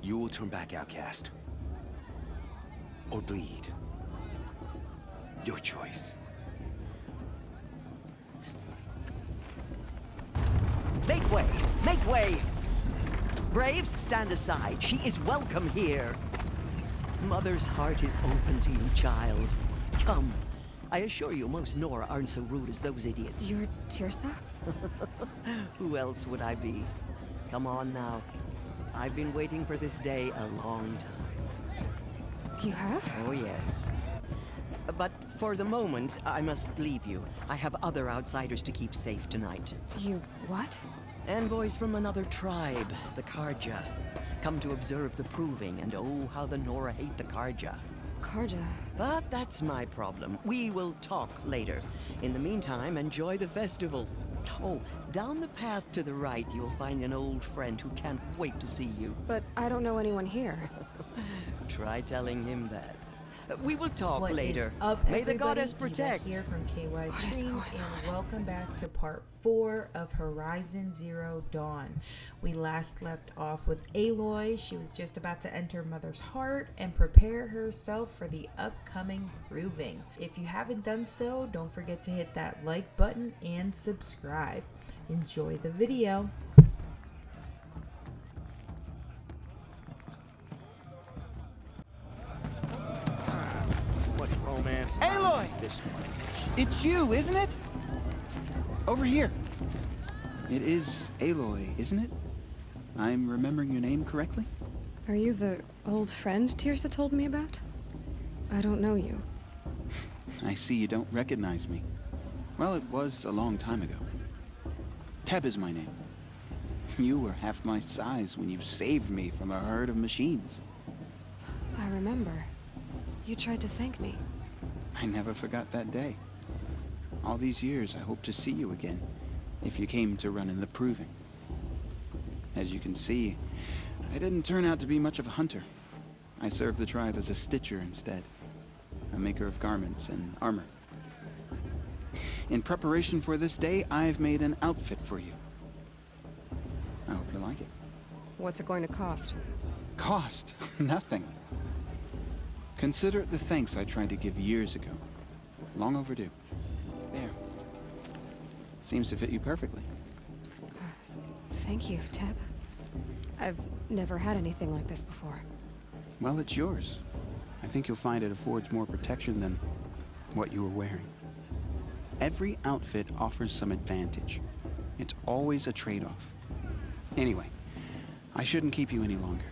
You will turn back outcast. Or bleed. Your choice. Make way! Make way! Braves, stand aside. She is welcome here. Mother's heart is open to you, child. Come. I assure you, most Nora aren't so rude as those idiots. You're Tirsa? Who else would I be? Come on now. I've been waiting for this day a long time. You have? Oh, yes. But for the moment, I must leave you. I have other outsiders to keep safe tonight. You what? Envoys from another tribe, the Karja. Come to observe the proving, and oh, how the Nora hate the Karja. Karja? But that's my problem. We will talk later. In the meantime, enjoy the festival. Oh, down the path to the right, you'll find an old friend who can't wait to see you. But I don't know anyone here. Try telling him that. We will talk What later. is up, May the everybody? goddess Eva protect. Here from KY Streams, going and welcome back to part 4 of Horizon Zero Dawn. We last left off with Aloy. She was just about to enter Mother's heart and prepare herself for the upcoming proving. If you haven't done so, don't forget to hit that like button and subscribe. Enjoy the video. Aloy! It's you, isn't it? Over here. It is Aloy, isn't it? I'm remembering your name correctly? Are you the old friend Tirsa told me about? I don't know you. I see you don't recognize me. Well, it was a long time ago. Teb is my name. You were half my size when you saved me from a herd of machines. I remember. You tried to thank me. I never forgot that day. All these years, I hope to see you again, if you came to run in the proving. As you can see, I didn't turn out to be much of a hunter. I served the tribe as a stitcher instead, a maker of garments and armor. In preparation for this day, I've made an outfit for you. I hope you like it. What's it going to cost? Cost? Nothing. Consider it the thanks I tried to give years ago. Long overdue. There. Seems to fit you perfectly. Thank you, Teb. I've never had anything like this before. Well, it's yours. I think you'll find it affords more protection than what you were wearing. Every outfit offers some advantage. It's always a trade-off. Anyway, I shouldn't keep you any longer.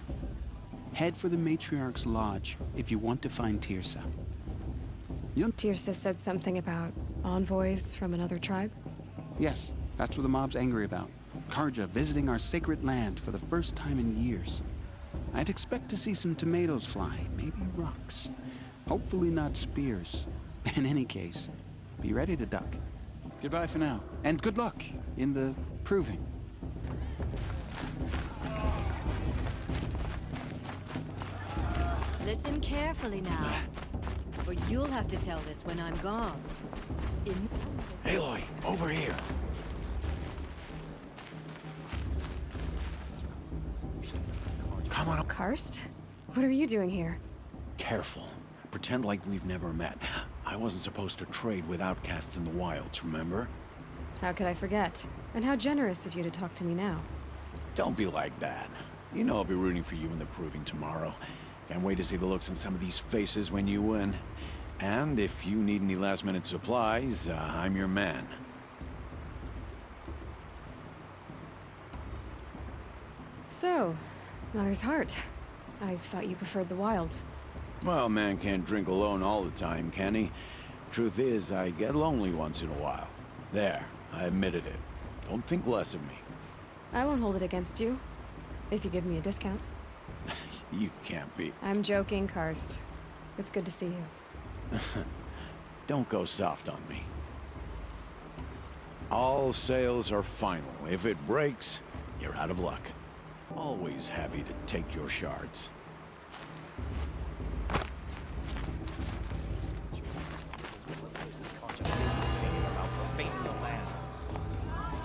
Head for the Matriarch's Lodge if you want to find Tirsa. Tirsa said something about envoys from another tribe? Yes, that's what the mob's angry about. Karja visiting our sacred land for the first time in years. I'd expect to see some tomatoes fly, maybe rocks. Hopefully not spears. In any case, be ready to duck. Goodbye for now, and good luck in the proving. Listen carefully now, for you'll have to tell this when I'm gone. Aloy, over here. Come on. Karst? What are you doing here? Careful. Pretend like we've never met. I wasn't supposed to trade with outcasts in the wilds, remember? How could I forget? And how generous of you to talk to me now. Don't be like that. You know I'll be rooting for you in the proving tomorrow. Can't wait to see the looks on some of these faces when you win. And if you need any last-minute supplies, I'm your man. So, Mother's Heart. I thought you preferred the wilds. Well, man can't drink alone all the time, can he? Truth is, I get lonely once in a while. There, I admitted it. Don't think less of me. I won't hold it against you, if you give me a discount. You can't be. I'm joking, Karst. It's good to see you. Don't go soft on me. All sales are final. If it breaks, you're out of luck. Always happy to take your shards.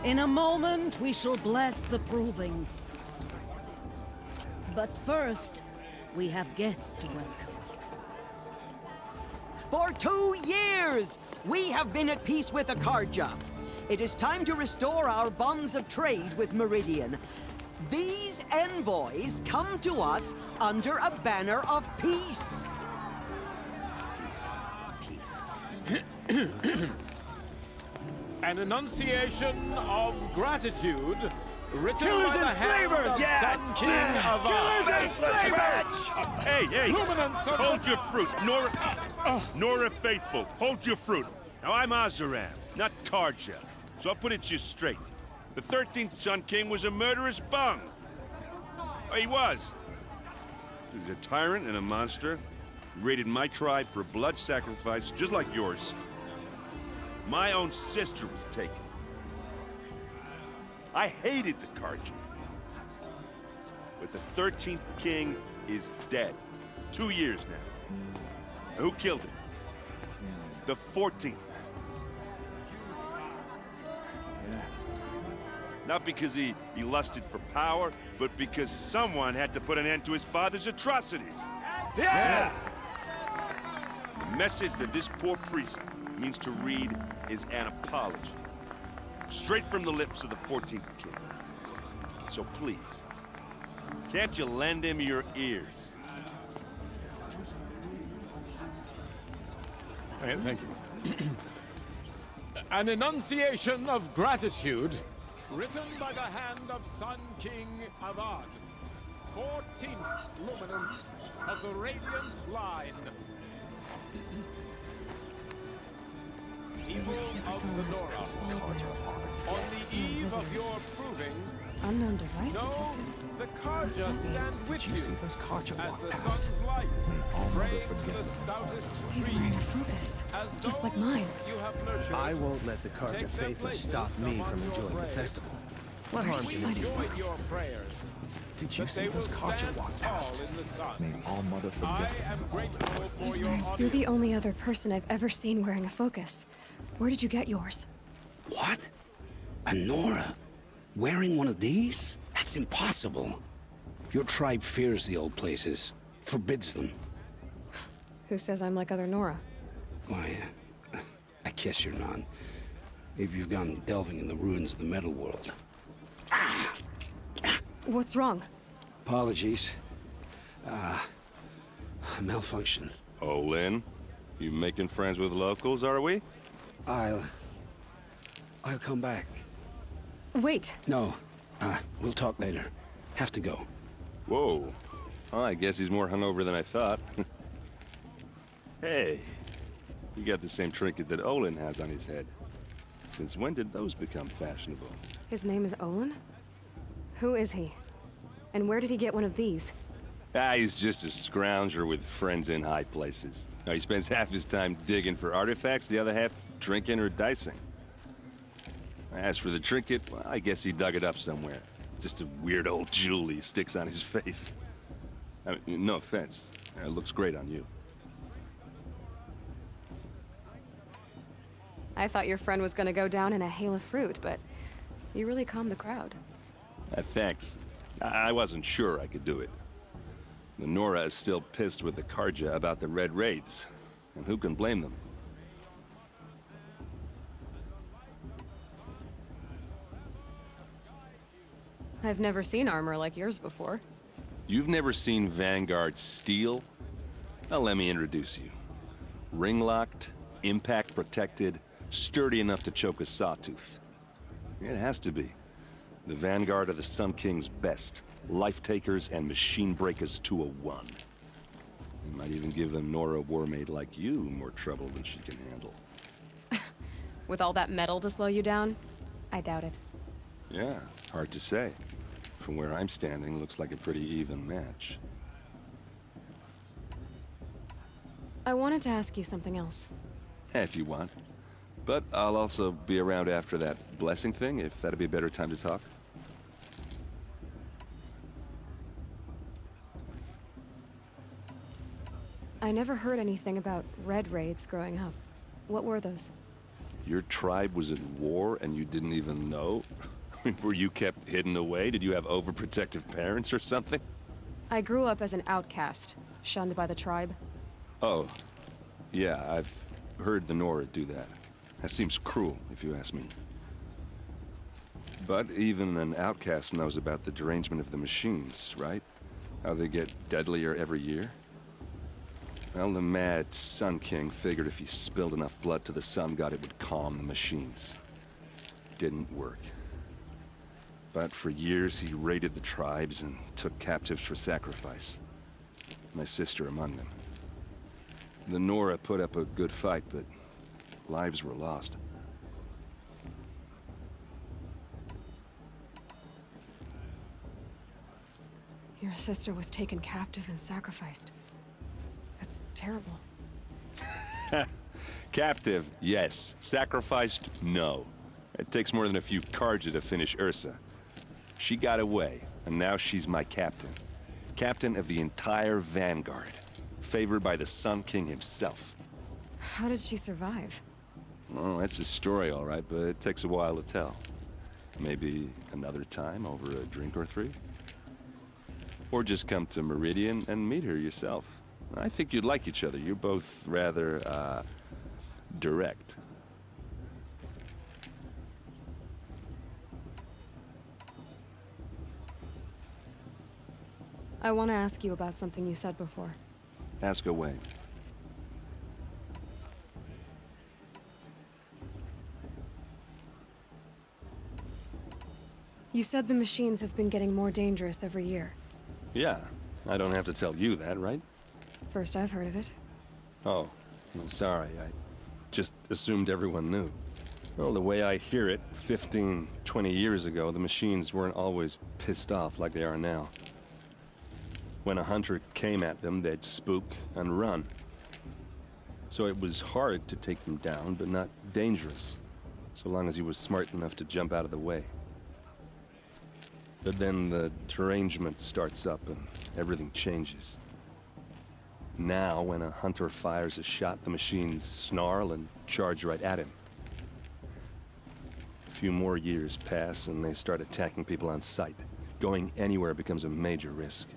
In a moment, we shall bless the proving. But first, we have guests to welcome. For 2 years, we have been at peace with Akarja. It is time to restore our bonds of trade with Meridian. These envoys come to us under a banner of peace. An enunciation of gratitude written Killers by the and hand slavers! of Sun King of Killers and slavers! Hey, hey! Luminance of Hold your fruit, Nora Faithful. Hold your fruit. Now I'm Azaram, not Karja, so I'll put it just straight. The 13th Sun King was a murderous bung. Oh, he was. He was a tyrant and a monster. He raided my tribe for blood sacrifice, just like yours. My own sister was taken. I hated the Karja. But the 13th king is dead. 2 years now. And who killed him? The 14th. Not because he lusted for power, but because someone had to put an end to his father's atrocities. Yeah! The message that this poor priest means to read is an apology. Straight from the lips of the 14th king. So please, can't you lend him your ears? Thank you. An enunciation of gratitude written by the hand of Sun King Avad, 14th luminance of the Radiant Line. People of the Nora, on the eve of your proving, Unknown device know detected. the Karja stand with you see those Karja as walk the past? sun's light I'll never frames forget the them. stoutest He's trees, wearing a focus, as just like those mine. you have nurtured I won't let the take Karja their faithless places stop me among from your enjoying the graves. festival. What harm we can find it a do? Enjoy your focus? prayers. Did you that see they those will Karja stand walk tall past? in the sun. May all mother I forget them. am grateful for your You're the audience. only other person I've ever seen wearing a focus. Where did you get yours? What? A Nora? Wearing one of these? That's impossible. Your tribe fears the old places, forbids them. Who says I'm like other Nora? Why, I guess you're not. If you've gone delving in the ruins of the metal world. What's wrong? Apologies. Malfunction. Oh, Lynn, you making friends with locals, are we? I'll come back. Wait. No, we'll talk later. Have to go. Whoa. Well, I guess he's more hungover than I thought. Hey, you got the same trinket that Olin has on his head. Since when did those become fashionable? His name is Olin? Who is he? And where did he get one of these? He's just a scrounger with friends in high places. Now, he spends half his time digging for artifacts, the other half drinking or dicing. As for the trinket, well, I guess he dug it up somewhere. Just a weird old jewel he sticks on his face. I mean, no offense. It looks great on you. I thought your friend was gonna go down in a hail of fruit, but you really calmed the crowd. Thanks. I wasn't sure I could do it. The Nora is still pissed with the Karja about the Red Raids. And who can blame them? I've never seen armor like yours before. You've never seen Vanguard steel? Well, let me introduce you. Ring-locked, impact-protected, sturdy enough to choke a sawtooth. It has to be. The Vanguard are the Sun King's best. Life-takers and machine breakers to a one. You might even give a Nora warmaid like you more trouble than she can handle. With all that metal to slow you down? I doubt it. Yeah, hard to say. From where I'm standing, looks like a pretty even match. I wanted to ask you something else. If you want. But I'll also be around after that blessing thing, if that'd be a better time to talk. I never heard anything about red raids growing up. What were those? Your tribe was at war and you didn't even know? Were you kept hidden away? Did you have overprotective parents or something? I grew up as an outcast, shunned by the tribe. Oh, yeah, I've heard the Nora do that. That seems cruel, if you ask me. But even an outcast knows about the derangement of the machines, right? How they get deadlier every year? Well, the mad Sun King figured if he spilled enough blood to the Sun God, it would calm the machines. Didn't work. But for years, he raided the tribes and took captives for sacrifice. My sister among them. The Nora put up a good fight, but lives were lost. Your sister was taken captive and sacrificed. That's terrible. Captive, yes. Sacrificed, no. It takes more than a few Carja to finish Ursa. She got away, and now she's my captain. Captain of the entire Vanguard. Favored by the Sun King himself. How did she survive? Oh, that's a story, all right, but it takes a while to tell. Maybe another time over a drink or three? Or just come to Meridian and meet her yourself. I think you'd like each other. You're both rather, direct. I want to ask you about something you said before. Ask away. You said the machines have been getting more dangerous every year. Yeah, I don't have to tell you that, right? First I've heard of it. Oh, I'm sorry. I just assumed everyone knew. Well, the way I hear it, 15, 20 years ago, the machines weren't always pissed off like they are now. When a hunter came at them, they'd spook and run. So it was hard to take them down, but not dangerous, so long as he was smart enough to jump out of the way. But then the derangement starts up and everything changes. Now, when a hunter fires a shot, the machines snarl and charge right at him. A few more years pass and they start attacking people on sight. Going anywhere becomes a major risk.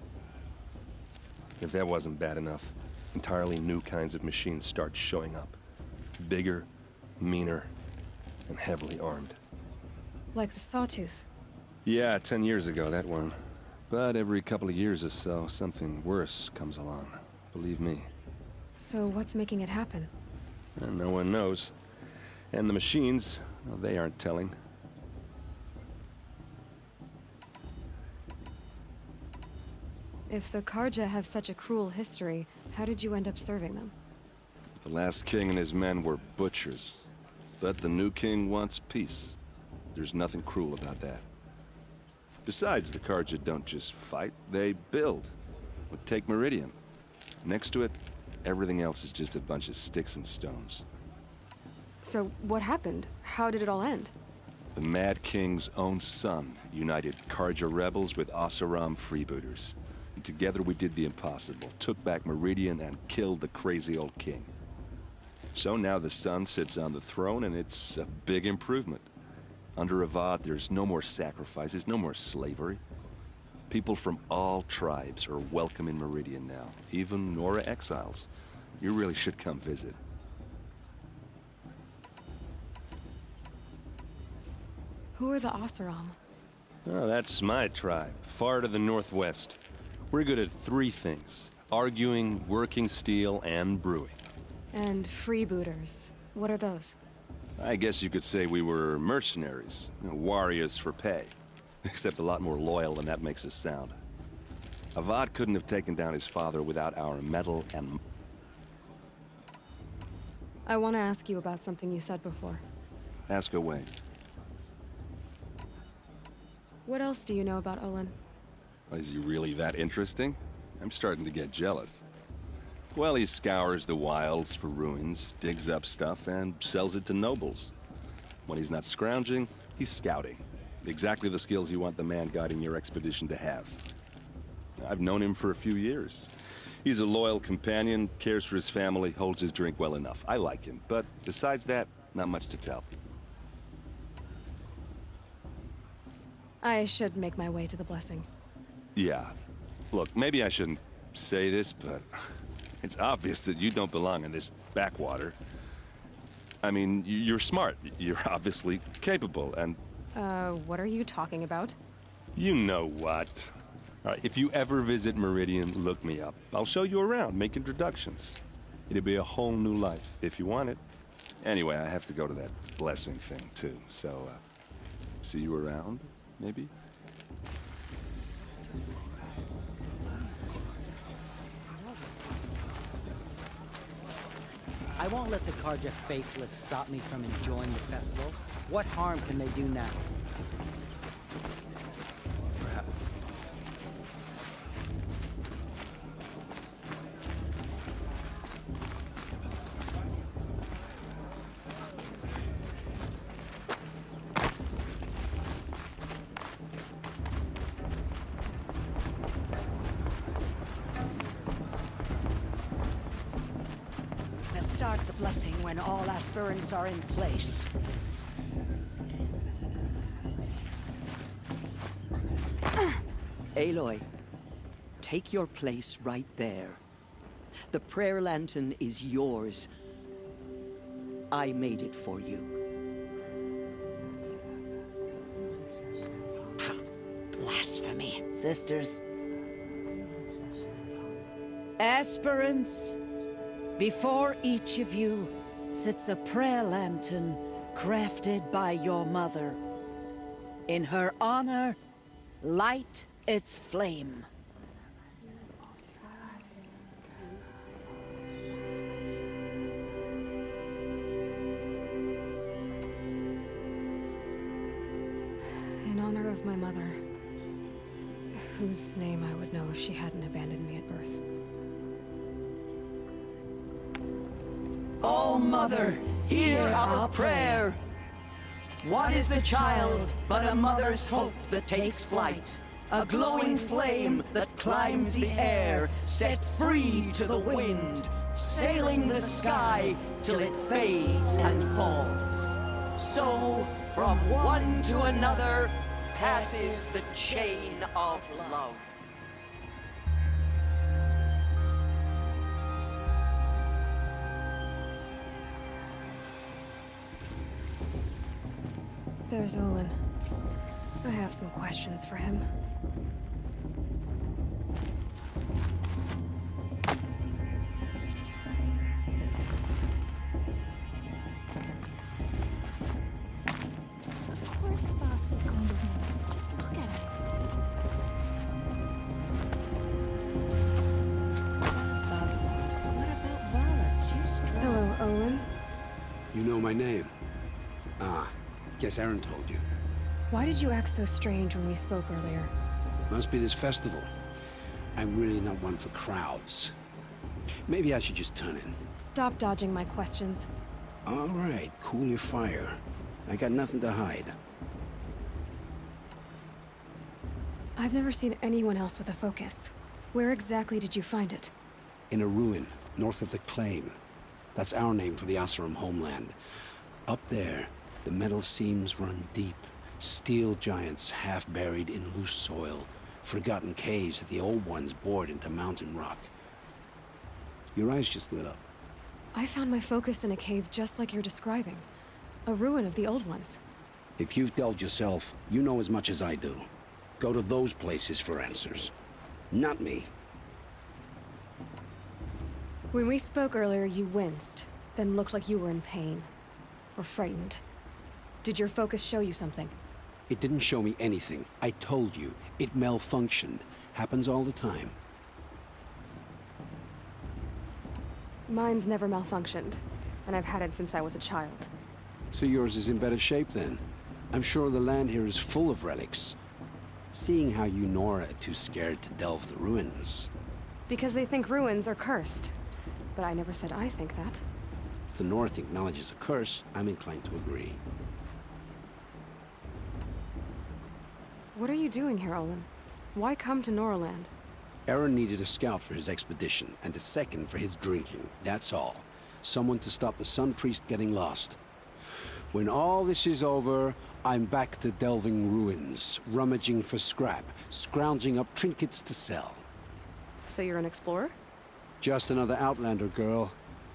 If that wasn't bad enough, entirely new kinds of machines start showing up. Bigger, meaner, and heavily armed. Like the Sawtooth. Yeah, 10 years ago, that one. But every couple of years or so, something worse comes along. Believe me. So what's making it happen? And no one knows. And the machines, well, they aren't telling. If the Karja have such a cruel history, how did you end up serving them? The last king and his men were butchers. But the new king wants peace. There's nothing cruel about that. Besides, the Karja don't just fight, they build. But take Meridian. Next to it, everything else is just a bunch of sticks and stones. So what happened? How did it all end? The Mad King's own son united Karja rebels with Oseram freebooters. And together we did the impossible, took back Meridian and killed the crazy old king. So now the son sits on the throne and it's a big improvement. Under Avad, there's no more sacrifices, no more slavery. People from all tribes are welcome in Meridian now, even Nora exiles. You really should come visit. Who are the Oseram? Oh, that's my tribe, far to the northwest. We're good at three things: arguing, working steel, and brewing. And freebooters. What are those? I guess you could say we were mercenaries, warriors for pay. Except a lot more loyal than that makes us sound. Avad couldn't have taken down his father without our metal and... I want to ask you about something you said before. Ask away. What else do you know about Olin? Is he really that interesting? I'm starting to get jealous. Well, he scours the wilds for ruins, digs up stuff, and sells it to nobles. When he's not scrounging, he's scouting. Exactly the skills you want the man guiding your expedition to have. I've known him for a few years. He's a loyal companion, cares for his family, holds his drink well enough. I like him, but besides that, not much to tell. I should make my way to the blessing. Yeah. Look, maybe I shouldn't say this, but it's obvious that you don't belong in this backwater. I mean, you're smart. You're obviously capable, and... What are you talking about? You know what. All right, if you ever visit Meridian, look me up. I'll show you around, make introductions. It'll be a whole new life, if you want it. Anyway, I have to go to that blessing thing, too. So, see you around, maybe? I won't let the Karja faithless stop me from enjoying the festival. What harm can they do now? Start the blessing when all aspirants are in place. Aloy, take your place right there. The prayer lantern is yours. I made it for you. Blasphemy. Sisters. Aspirants, before each of you sits a prayer lantern crafted by your mother. In her honor, light its flame. In honor of my mother, whose name I would know if she hadn't abandoned me at birth. Oh, Mother, hear our prayer. What is the child but a mother's hope that takes flight? A glowing flame that climbs the air, set free to the wind, sailing the sky till it fades and falls. So, from one to another, passes the chain of love. There's Olin. I have some questions for him. Of course Bast is going to win. Just look at him. What about Vala? She's strong. Hello, Olin. You know my name? Ah, guess Aaron told you. Why did you act so strange when we spoke earlier? Must be this festival. I'm really not one for crowds. Maybe I should just turn in. Stop dodging my questions. All right, cool your fire. I got nothing to hide. I've never seen anyone else with a focus. Where exactly did you find it? In a ruin, north of the Claim. That's our name for the Asuram homeland. Up there, the metal seams run deep. Steel giants half buried in loose soil. Forgotten caves that the old ones bored into mountain rock. Your eyes just lit up. I found my focus in a cave just like you're describing. A ruin of the old ones. If you've delved yourself, you know as much as I do. Go to those places for answers. Not me. When we spoke earlier, you winced, then looked like you were in pain. Or frightened. Did your focus show you something? It didn't show me anything. I told you. It malfunctioned. Happens all the time. Mine's never malfunctioned, and I've had it since I was a child. So yours is in better shape then. I'm sure the land here is full of relics. Seeing how you Nora are too scared to delve the ruins. Because they think ruins are cursed. But I never said I think that. If the North acknowledges a curse, I'm inclined to agree. What are you doing here, Olin? Why come to Noraland? Aaron needed a scout for his expedition, and a second for his drinking. That's all. Someone to stop the Sun Priest getting lost. When all this is over, I'm back to delving ruins, rummaging for scrap, scrounging up trinkets to sell. So you're an explorer? Just another Outlander girl.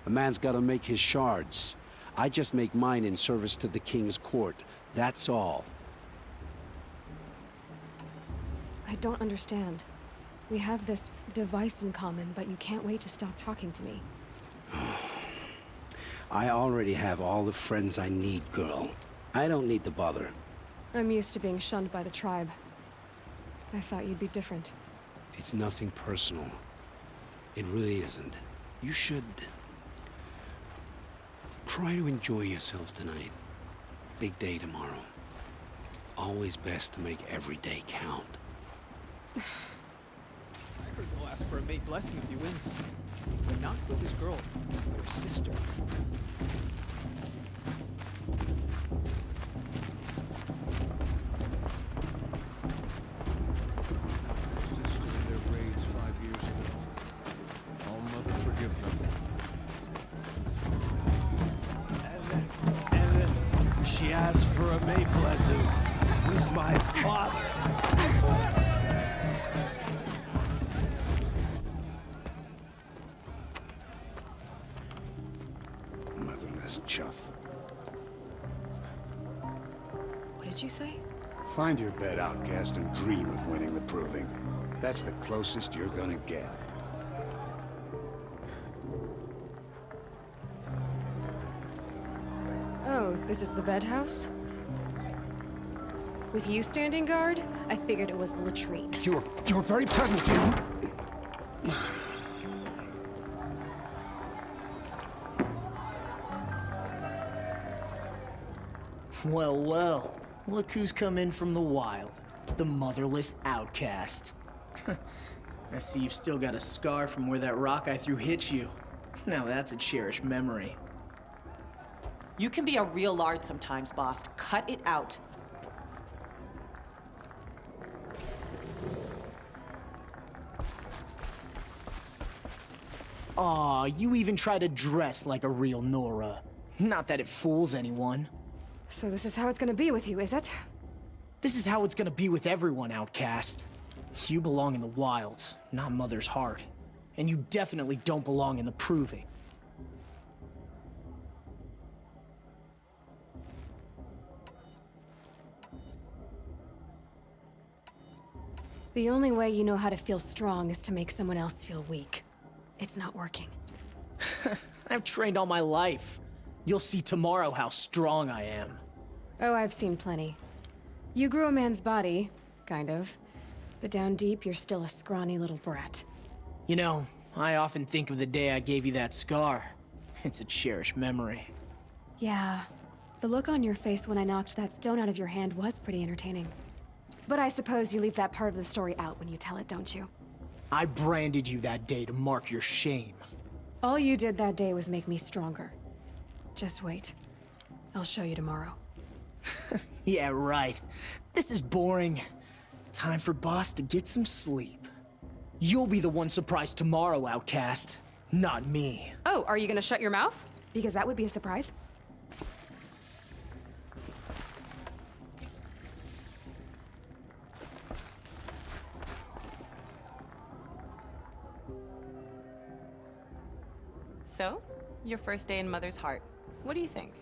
A man's gotta make his shards. I just make mine in service to the king's court. That's all. I don't understand. We have this device in common, but you can't wait to stop talking to me. I already have all the friends I need, girl. I don't need the bother. I'm used to being shunned by the tribe. I thought you'd be different. It's nothing personal. It really isn't. You should... try to enjoy yourself tonight. Big day tomorrow. Always best to make every day count. I heard he'll ask for a mate blessing if he wins. But not with his girl, your sister. Sister in their raids 5 years ago. All mother forgive them. And then she asked for a mate blessing with my father. Motherless chuff. What did you say? Find your bed, outcast, and dream of winning the proving. That's the closest you're gonna get. Oh, this is the bedhouse? With you standing guard, I figured it was the latrine. You're very pregnant here. Well, well. Look who's come in from the wild. The motherless outcast. I see you've still got a scar from where that rock I threw hit you. Now that's a cherished memory. You can be a real lard sometimes, boss. Cut it out. Aw, you even try to dress like a real Nora. Not that it fools anyone. So this is how it's gonna be with you, is it? This is how it's gonna be with everyone, outcast. You belong in the wilds, not Mother's heart. And you definitely don't belong in the proving. The only way you know how to feel strong is to make someone else feel weak. It's not working. I've trained all my life. You'll see tomorrow how strong I am. Oh, I've seen plenty. You grew a man's body, kind of. But down deep, you're still a scrawny little brat. You know, I often think of the day I gave you that scar. It's a cherished memory. Yeah. The look on your face when I knocked that stone out of your hand was pretty entertaining. But I suppose you leave that part of the story out when you tell it, don't you? I branded you that day to mark your shame. All you did that day was make me stronger. Just wait. I'll show you tomorrow. Yeah, right. This is boring. Time for Boss to get some sleep. You'll be the one surprised tomorrow, outcast. Not me. Oh, are you gonna shut your mouth? Because that would be a surprise. So, your first day in Mother's heart. What do you think?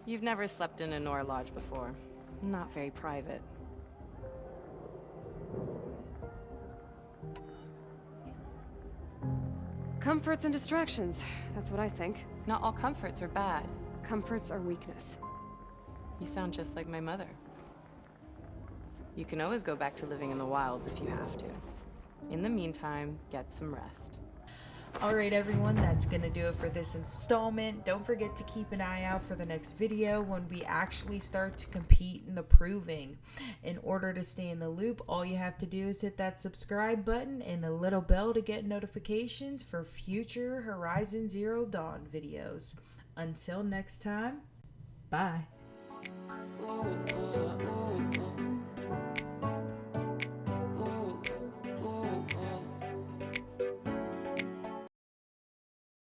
You've never slept in a Nora lodge before. Not very private. Comforts and distractions. That's what I think. Not all comforts are bad. Comforts are weakness. You sound just like my mother. You can always go back to living in the wilds if you have to. In the meantime, get some rest. Alright everyone, that's gonna do it for this installment. Don't forget to keep an eye out for the next video when we actually start to compete in the proving. In order to stay in the loop, all you have to do is hit that subscribe button and the little bell to get notifications for future Horizon Zero Dawn videos. Until next time, bye.